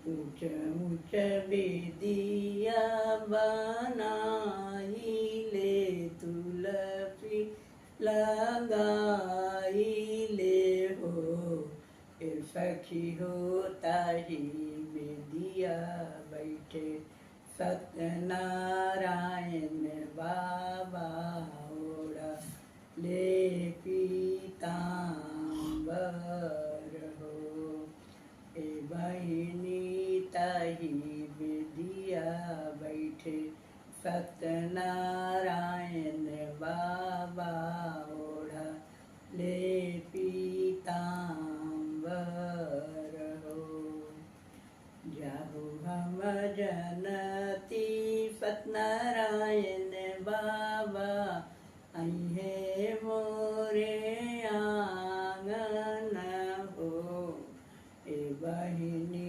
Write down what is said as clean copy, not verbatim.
ऊंच ऊंच बेदिया बनाई ले, तुलसी लगाई ले हो। फिर सखी हो ताही बेदिया बैठे सत्यनारायण बाबा ओढ़ा ले पीतांबर हो। ए बहिनी ताही बेदिया बैठे सत्यनारायण बाबा ओढ़ा ले पीतांबर हो। जाहु हम जनती सत्यनारायण